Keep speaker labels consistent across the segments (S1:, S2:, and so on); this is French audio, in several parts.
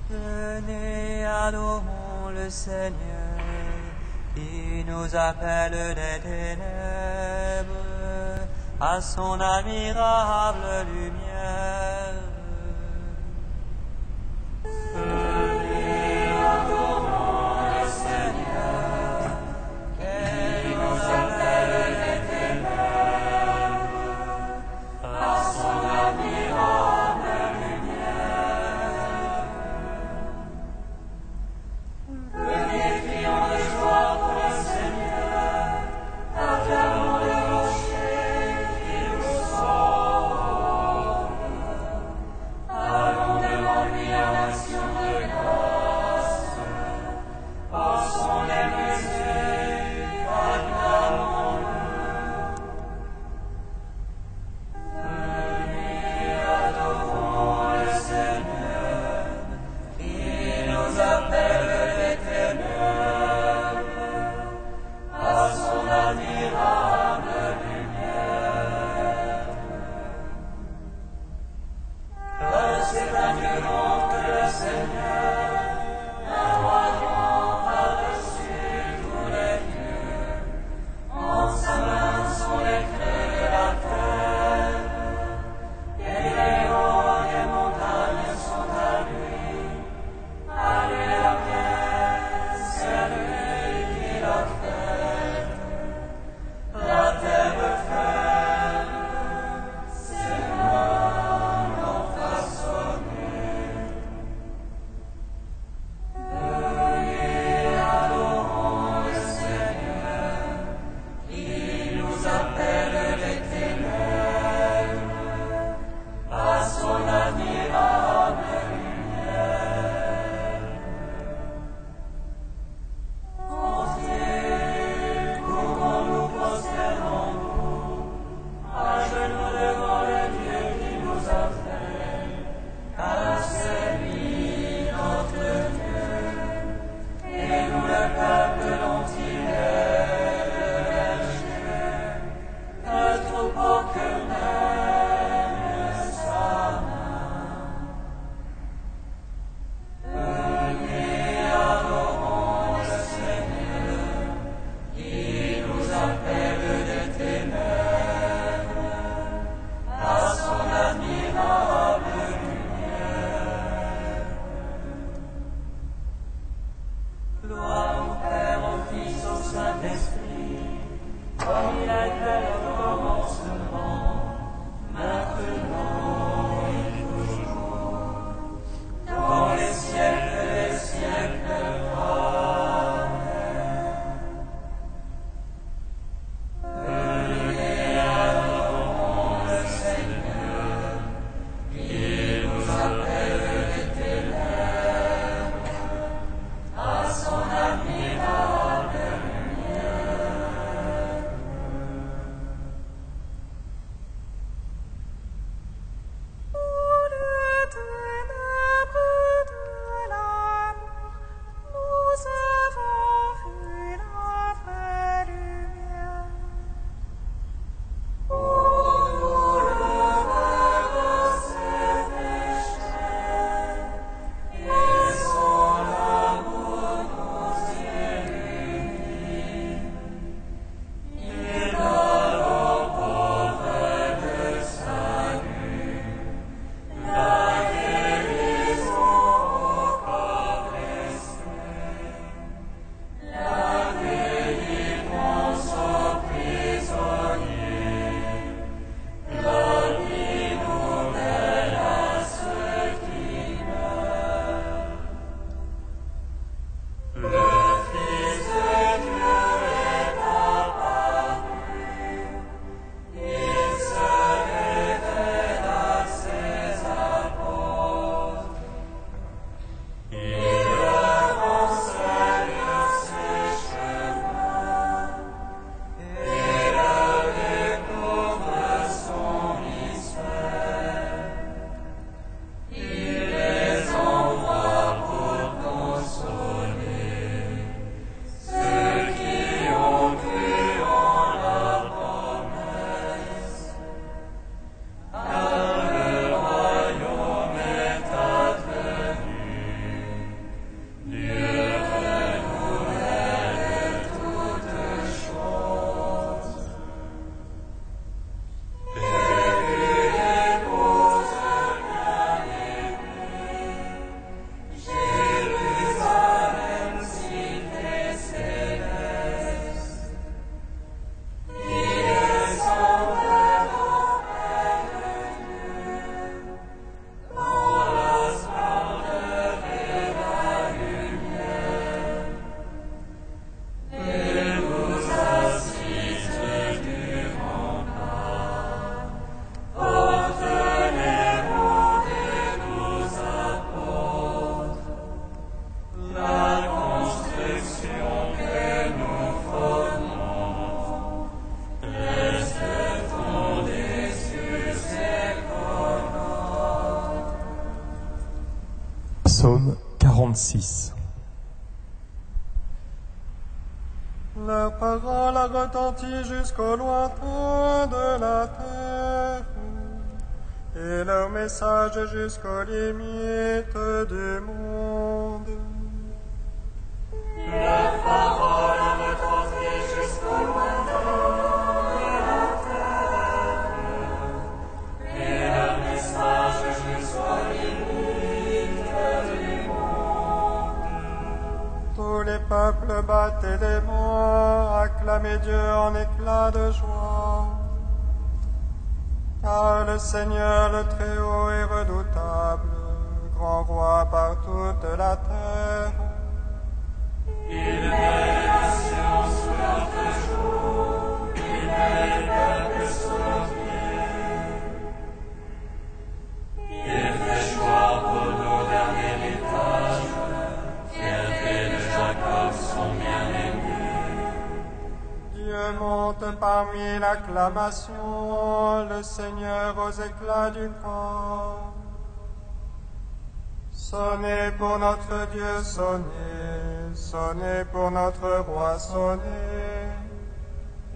S1: Venez, adorons le Seigneur, qui nous appelle des ténèbres à son admirable lumière. Venez, adorons le Seigneur, qui nous appelle des ténèbres à son admirable lumière. Venez, crions de joie pour le Seigneur, acclamons le rocher qui nous sauve.
S2: Psaume 46.
S3: Leur parole a retenti jusqu'au lointain de la terre, et leur message jusqu'aux limites du monde.
S1: Leur parole a retenti jusqu'au lointain de la terre, et leur message jusqu'aux limites du monde.
S3: Tous les peuples battaient des mains, acclamaient Dieu en éclats de joie. Car le Seigneur le Très-Haut est redoutable, grand roi par toute la terre.
S1: Il met les nations sous leurs genoux, il met les peuples sous leurs pieds. Il fait choix pour nous d'un héritage, fierté de Jacob son bien-aimé.
S3: Dieu monte parmi l'acclamation, le Seigneur aux éclats du camp. Sonnez pour notre Dieu, sonnez, sonnez pour notre roi, sonnez.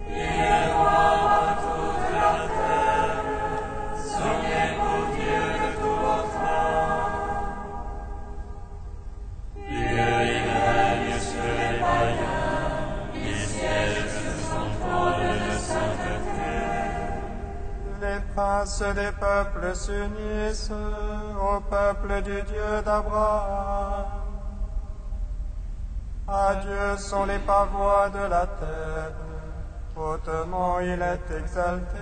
S1: Il est roi à toute la terre, sonnez pour Dieu de tout votre âme. Dieu, il règne sur les païens, il siège sur son trône de sainteté.
S3: Les princes des peuples s'unissent au peuple du Dieu d'Abraham. À Dieu sont les pavois de la terre, hautement il est exalté.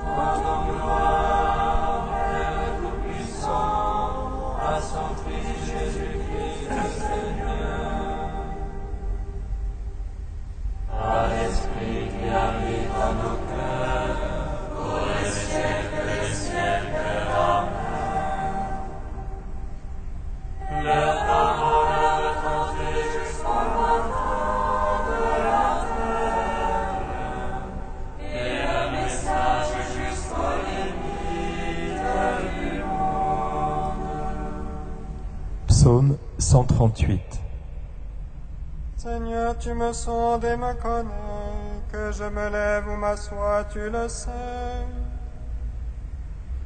S1: Rendons gloire, Père Tout-Puissant, à son Fils Jésus-Christ le Seigneur. À l'Esprit qui habite en nos cœurs, pour les siècles des siècles. Amen. Leur parole a retenti jusqu'au lointain de la terre, et leur message jusqu'aux limites du monde.
S2: Psaume 138.
S3: Seigneur, tu me sondes et me connais, que je me lève ou m'assois, tu le sais.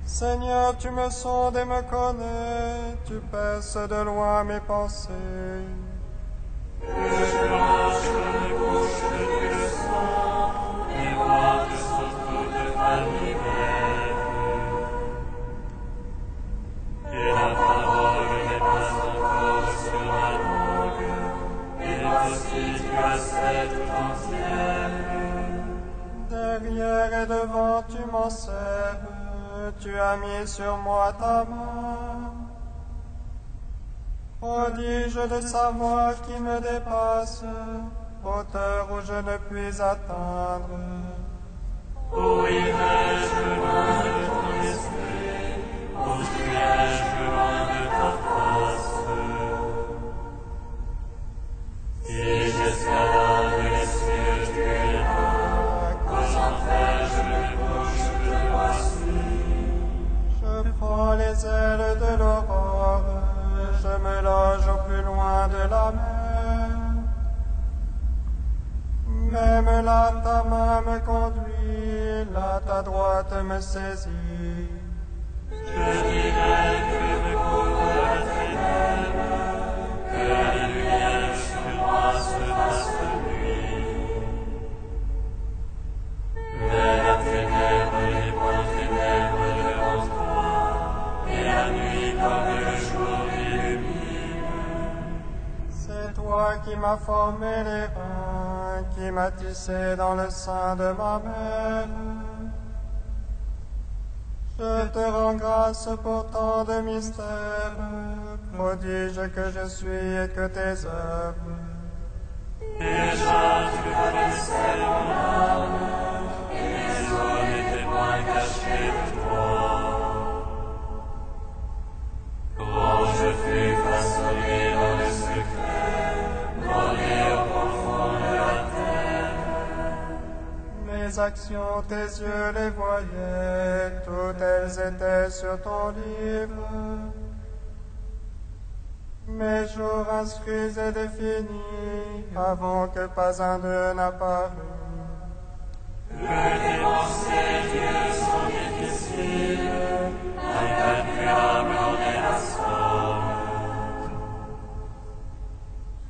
S3: Seigneur, tu me sondes et me connais, tu pèses de loin mes pensées.
S1: Que je mange me couche depuis le sang, et moi que sont toutes calminaires. Et la parole n'est pas encore sur ma langue, et voici tu as cette tout entière.
S3: Derrière et devant, tu m'en sers, tu as mis sur moi ta main. Prodige de sa voix qui me dépasse, hauteur où je ne puis atteindre.
S1: Où irai-je loin de ton esprit, où fuirai-je loin de ta face? Si j'escalade les cieux, tu es là, qu'aux enfers je me couche, te voici.
S3: Je prends les ailes de l'aurore, je me loge au plus loin de la mer. Même là, ta main me conduit, là, ta droite me saisit.
S1: Je dirai que me couvre la ténèbre, que la lumière sur moi se fasse nuit. Mais la ténèbre n'est point ténèbre devant toi, et la nuit comme le jour illumine.
S3: C'est toi qui m'as formé les reins, qui m'as tissé dans le sein de ma mère. Je te rends grâce pour tant de mystères, prodige que je suis et que tes œuvres.
S1: Déjà tu connaissais mon âme, et mes os n'étaient point cachés de toi. Quand je fus façonné dans le secret, borné au profond de la terre,
S3: Mes actions, tes yeux les voyaient, toutes elles étaient sur ton livre. Mes jours inscrits et définis, avant que pas un d'eux n'apparût.
S1: Que tes pensées, Dieu, sont difficiles, incalculables en des rassembles.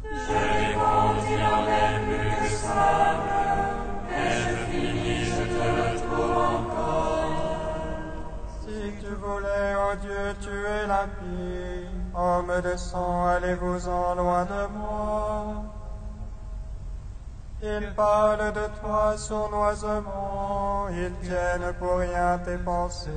S1: Je les conduis en l'air plus que sable, et je finis, je te retrouve encore.
S3: Si tu voulais, ô Dieu, tuer l'impie, homme de sang, allez-vous-en loin de moi. Ils parlent de toi sournoisement, ils tiennent pour rien tes pensées.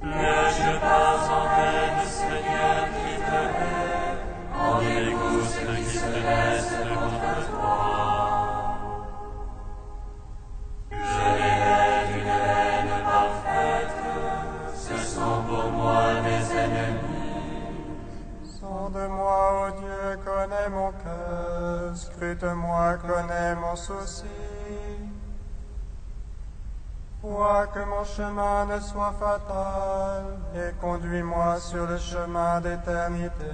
S1: Ne-je pas en haine, Seigneur, qui te hait, en dégoût ceux qui se dressent contre toi. Je les hais d'une haine parfaite, ce sont pour moi mes ennemis.
S3: Sonde-moi, ô Dieu, connais mon cœur, scrute-moi, connais mon souci. Vois que mon chemin ne soit fatal, et conduis-moi sur le chemin d'éternité.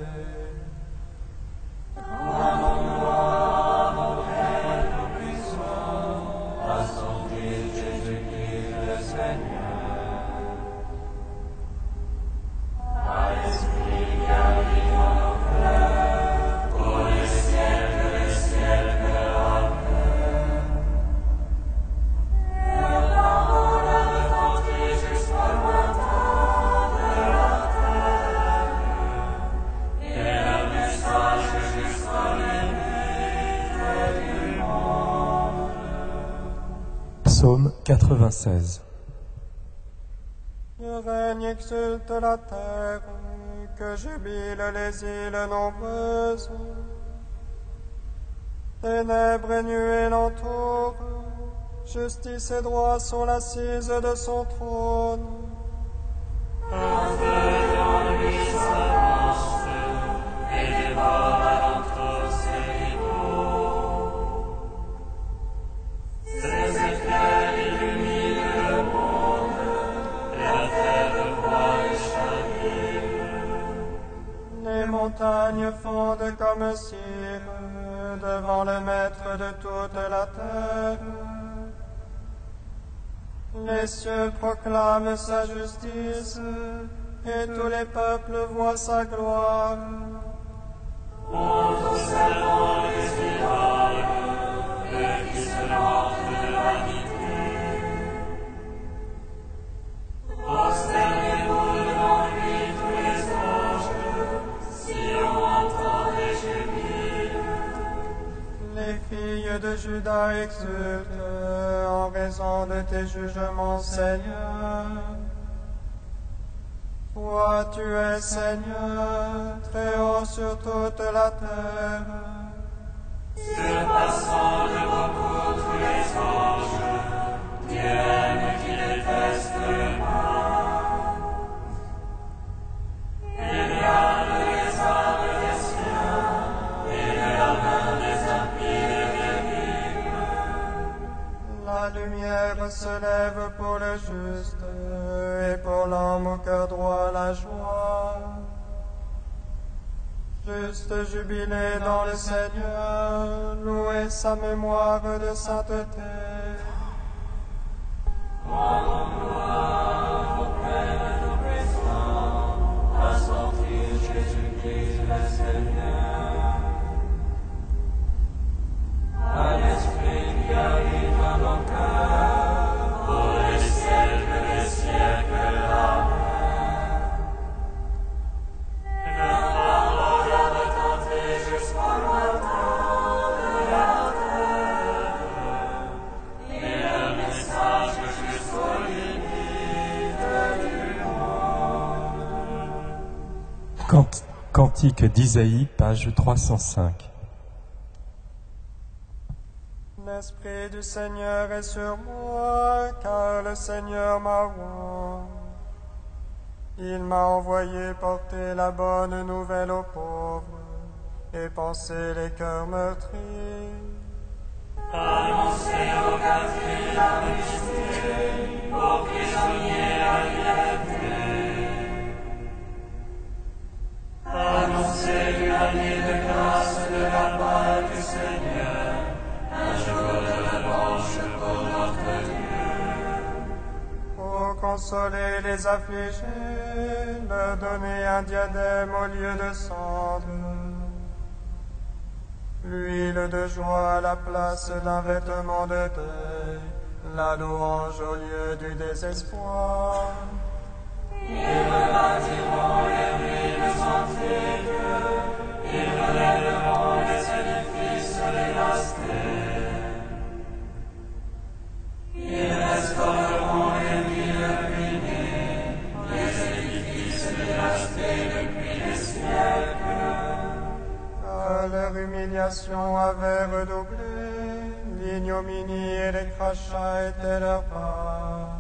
S2: Psaume 96.
S3: Le règne exulte la terre, que jubilent les îles nombreuses. Ténèbres et nuées l'entourent, justice et droit sont l'assise de son trône.
S1: Un feu dans lui s'avance, et dévore alentour ses rideaux. Ses éclairs illuminent le monde, et la terre voit et chavire.
S3: Les montagnes fondent comme cire devant le maître de toute la terre. Les cieux proclament sa justice, et tous les peuples voient sa gloire.
S1: Honte aux servants les idoles, eux qui se vantent de vanité. Prosternez-vous devant lui tous les anges, si on entend des jubiles.
S3: Les filles de Juda exultent en raison de tes jugements, Seigneur. Toi, tu es Seigneur, très haut sur toute la terre.
S1: Surpassant de beaucoup tous les anges, Dieu aime qui déteste le mal. Il garde les âmes des siens, et de la main des impies les délivre.
S3: La lumière se lève pour le juste, et pour l'homme au cœur droit la joie. Juste jubilé dans le Seigneur, louez sa mémoire de sainteté.
S2: Cantique d'Isaïe, page 305.
S3: L'Esprit du Seigneur est sur moi, car le Seigneur m'a oint. Il m'a envoyé porter la bonne nouvelle aux pauvres et panser les cœurs meurtris.
S1: Annoncez aux captifs la vérité, aux prisonniers la liberté. Annoncez
S3: les affligés, leur donner un diadème au lieu de cendres, l'huile de joie à la place d'un vêtement de deuil, la louange au lieu du désespoir.
S1: Ils rebâtiront les ruines antiques, ils relèveront les édifices dévastés. Ils restaureront les villes ruinées, les édifices dévastés depuis des siècles.
S3: Car leur humiliation avait redoublé, l'ignominie et les crachats étaient leur part.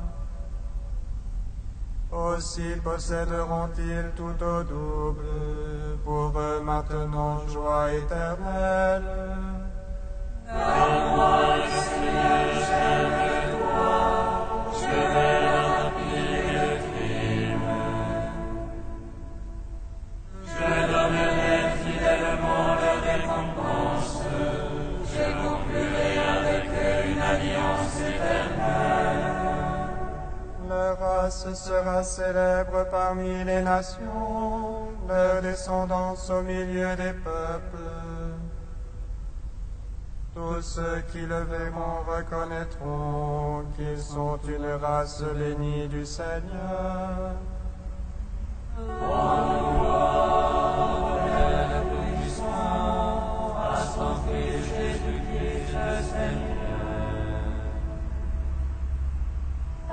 S3: Aussi posséderont-ils tout au double, pour eux maintenant joie éternelle.
S1: Car moi, le Seigneur, j'aime toi, je vais leur appliquer le crime. Je donnerai fidèlement leur récompense, je conclurai avec eux une alliance éternelle.
S3: Leur race sera célèbre parmi les nations, leur descendance au milieu des peuples. Tous ceux qui le verront reconnaîtront qu'ils sont une race bénie du Seigneur.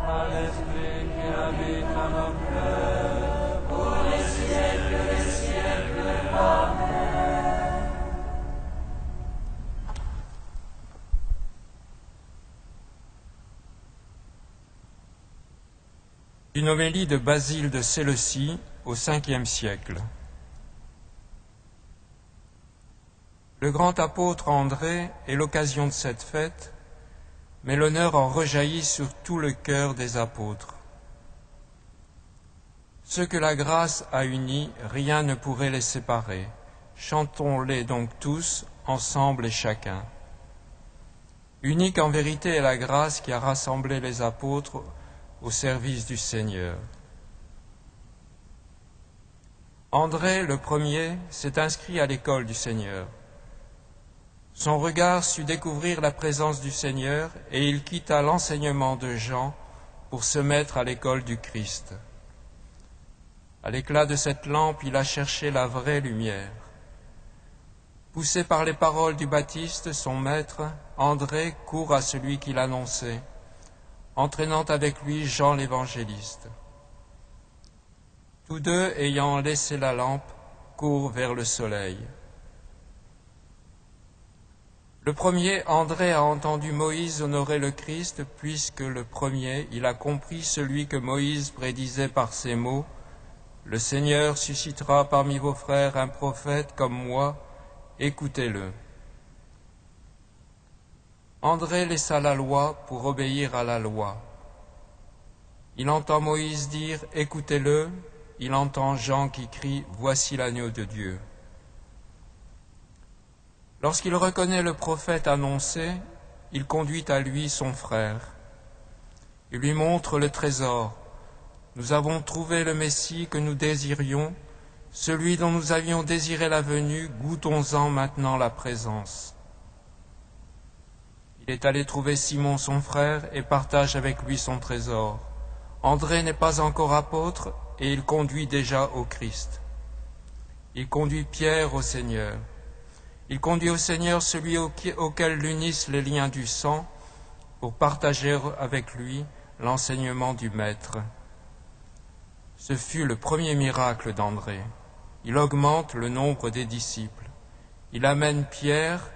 S1: À l'Esprit qui habite en nos cœurs, pour les siècles des siècles. Amen.
S4: Une homélie de Basile de Séleucie au Ve siècle. Le grand apôtre André est l'occasion de cette fête, mais l'honneur en rejaillit sur tout le cœur des apôtres. Ceux que la grâce a unis, rien ne pourrait les séparer. Chantons-les donc tous, ensemble et chacun. Unique en vérité est la grâce qui a rassemblé les apôtres au service du Seigneur. André, le premier, s'est inscrit à l'école du Seigneur. Son regard sut découvrir la présence du Seigneur et il quitta l'enseignement de Jean pour se mettre à l'école du Christ. À l'éclat de cette lampe, il a cherché la vraie lumière. Poussé par les paroles du Baptiste, son maître, André court à celui qui l'annonçait, entraînant avec lui Jean l'évangéliste. Tous deux, ayant laissé la lampe, courent vers le soleil. Le premier, André, a entendu Moïse honorer le Christ, puisque le premier, il a compris celui que Moïse prédisait par ces mots, « Le Seigneur suscitera parmi vos frères un prophète comme moi, écoutez-le. » André laissa la loi pour obéir à la loi. Il entend Moïse dire « Écoutez-le », il entend Jean qui crie « Voici l'agneau de Dieu ». Lorsqu'il reconnaît le prophète annoncé, il conduit à lui son frère. Il lui montre le trésor. Nous avons trouvé le Messie que nous désirions, celui dont nous avions désiré la venue, goûtons-en maintenant la présence. Il est allé trouver Simon son frère et partage avec lui son trésor. André n'est pas encore apôtre et il conduit déjà au Christ. Il conduit Pierre au Seigneur. Il conduit au Seigneur celui auquel l'unissent les liens du sang pour partager avec lui l'enseignement du Maître. Ce fut le premier miracle d'André. Il augmente le nombre des disciples. Il amène Pierre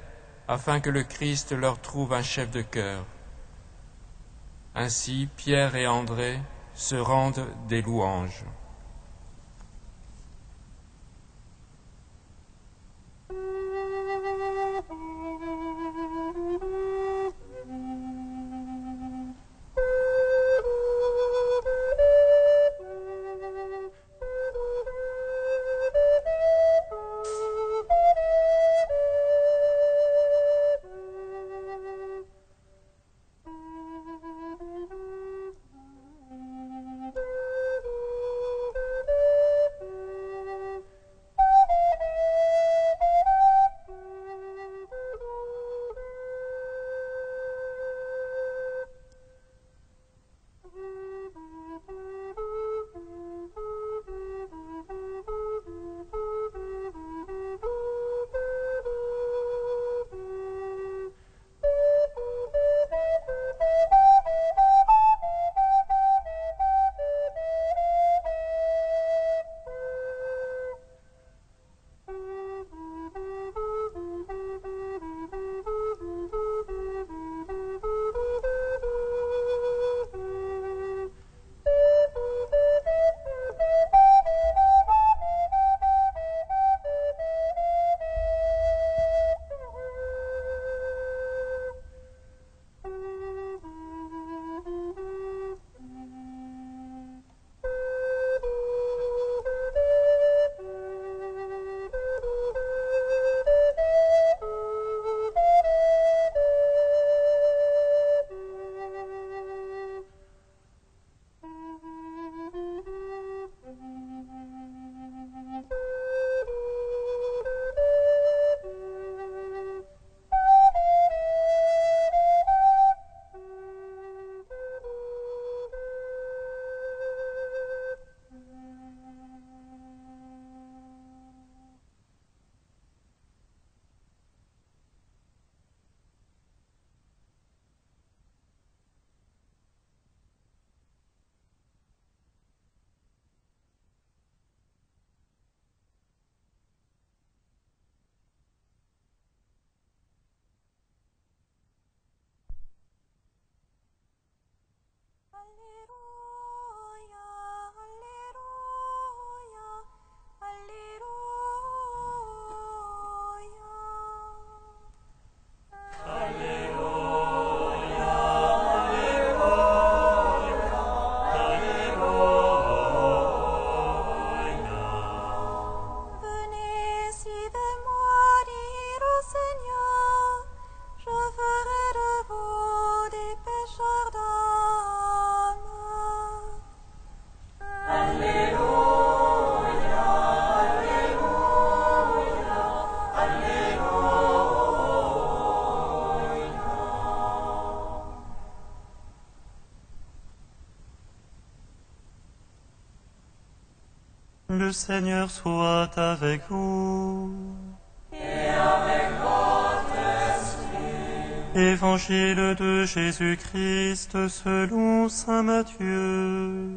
S4: afin que le Christ leur trouve un chef de chœur. Ainsi, Pierre et André se rendent des louanges.
S1: Le Seigneur soit avec vous.
S5: Et avec votre esprit.
S1: Évangile de Jésus-Christ selon saint Matthieu.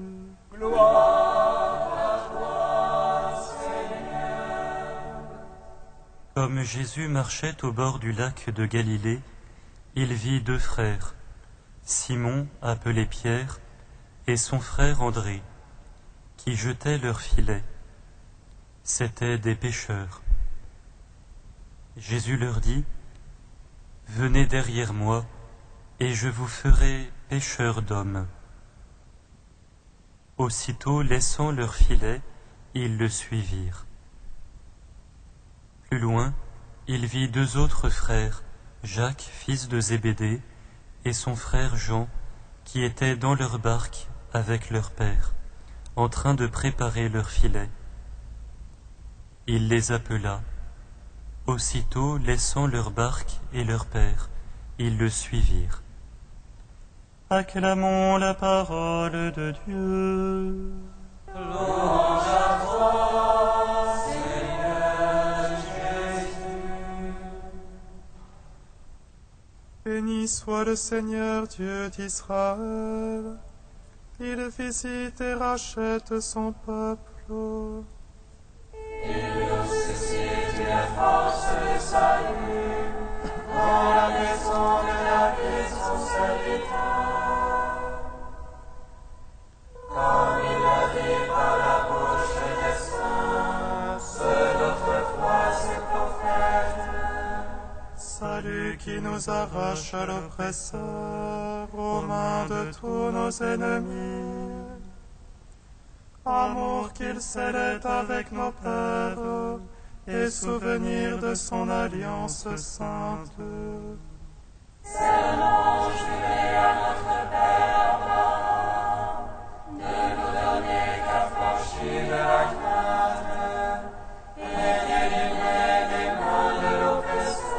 S5: Gloire à toi, Seigneur.
S1: Comme Jésus marchait au bord du lac de Galilée, il vit deux frères, Simon, appelé Pierre, et son frère André, qui jetaient leurs filets. C'étaient des pêcheurs. Jésus leur dit, « Venez derrière moi, et je vous ferai pêcheurs d'hommes. » Aussitôt, laissant leurs filets, ils le suivirent. Plus loin, il vit deux autres frères, Jacques, fils de Zébédée, et son frère Jean, qui étaient dans leur barque avec leur père, en train de préparer leurs filets. Il les appela. Aussitôt, laissant leur barque et leur père, ils le suivirent. Acclamons la parole de Dieu.
S5: Louange à toi, Seigneur Jésus.
S3: Béni soit le Seigneur Dieu d'Israël. Il visite et rachète son peuple.
S5: Il nous suscite une force de salut dans la maison de la vie de son serviteur. Comme il l'a dit par la bouche des saints, ceux d'autrefois ses prophètes.
S3: Salut qui nous arrache à l'oppresseur, aux mains de tous nos ennemis. Amour qu'il scellait avec nos pères, et souvenir de son alliance sainte.
S5: Seulement juré à notre Père Abraham de nous donner qu'affranchis de la crainte et délivrés des mains de l'oppresseur.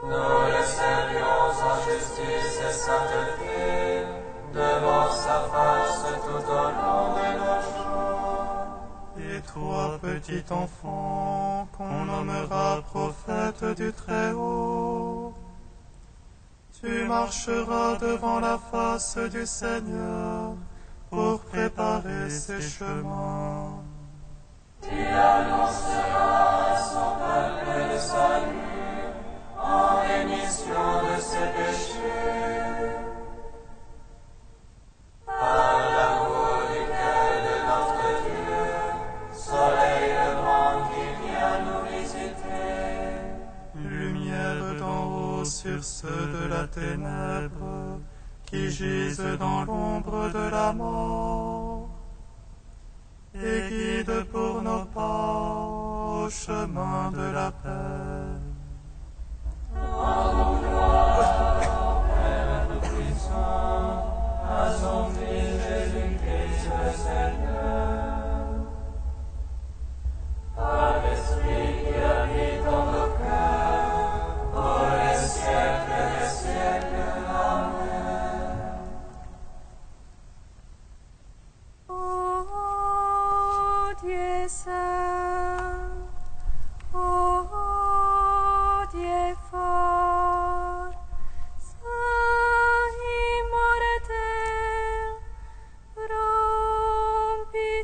S5: Nous le servions en justice et sainteté devant sa face tout au long de nos jours.
S3: Et toi, petit enfant, qu'on nommera prophète du Très-Haut, tu marcheras devant la face du Seigneur pour préparer ses chemins.
S5: Tu annonceras à son peuple le salut en rémission de ses péchés. Par l'amour du cœur de notre Dieu, soleil levant qui vient nous visiter.
S3: Lumière d'en haut sur ceux de la ténèbre, qui gisent dans l'ombre de la mort, et guide pour nos pas au chemin de la paix.
S5: Rendons gloire au Père Tout-Puissant, à son Fils Jésus-Christ le Seigneur. Par l'Esprit qui habite en nos cœurs, pour les siècles des siècles. Amen.
S6: Ô Dieu saint, ô Dieu fort, saint immortel, remplis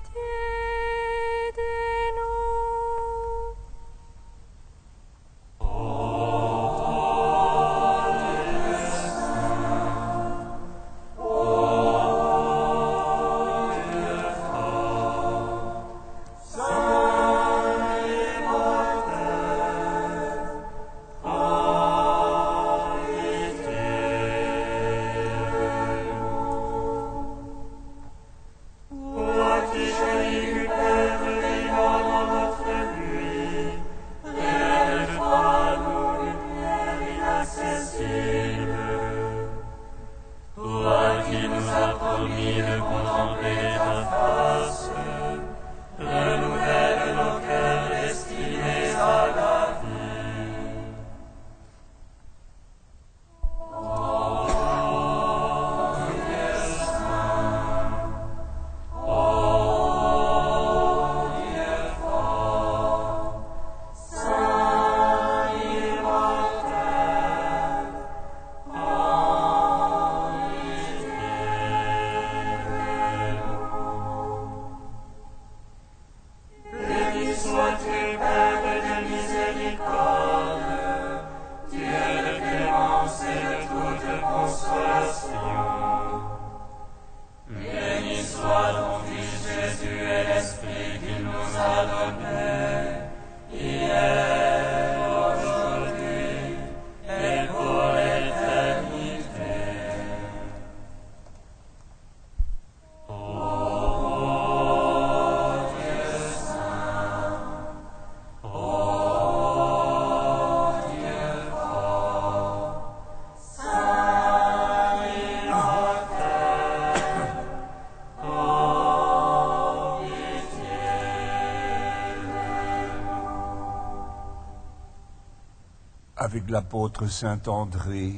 S7: avec l'apôtre saint André,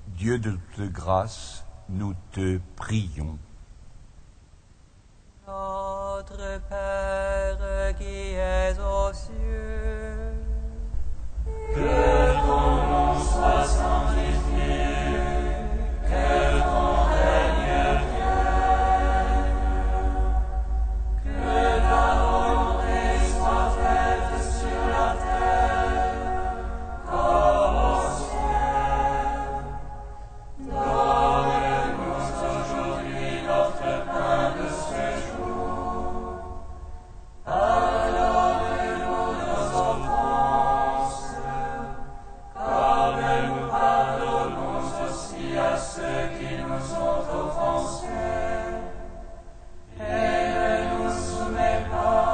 S7: Dieu de toute grâce, nous te prions.
S5: Notre Père qui es aux cieux, que ton nom soit sanctifié, que ton règne vienne, que ta volonté soit faite sur la terre comme au ciel. Donne-nous aujourd'hui notre pain de ce jour. Pardonne-nous nos offenses, comme nous pardonnons aussi à ceux qui nous ont offensés. Et ne nous soumets pas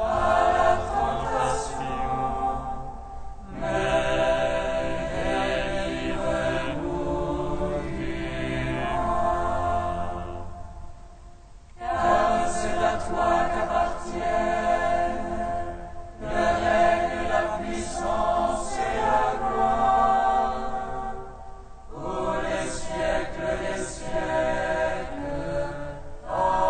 S5: à la tentation, mais délivre-nous du mal. Car c'est à toi qu'appartiennent le règne, la puissance et la gloire, pour les siècles des siècles. Amen.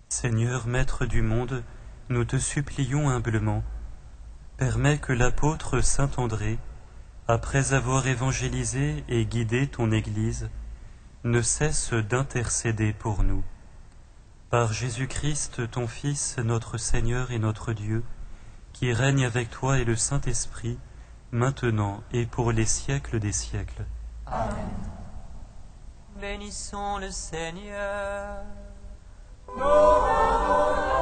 S1: Seigneur, Maître du monde, nous te supplions humblement, permets que l'apôtre saint André, après avoir évangélisé et guidé ton Église, ne cesse d'intercéder pour nous. Par Jésus-Christ, ton Fils, notre Seigneur et notre Dieu, qui règne avec toi et le Saint-Esprit, maintenant et pour les siècles des siècles.
S5: Bénissons le Seigneur.
S3: Nous rendons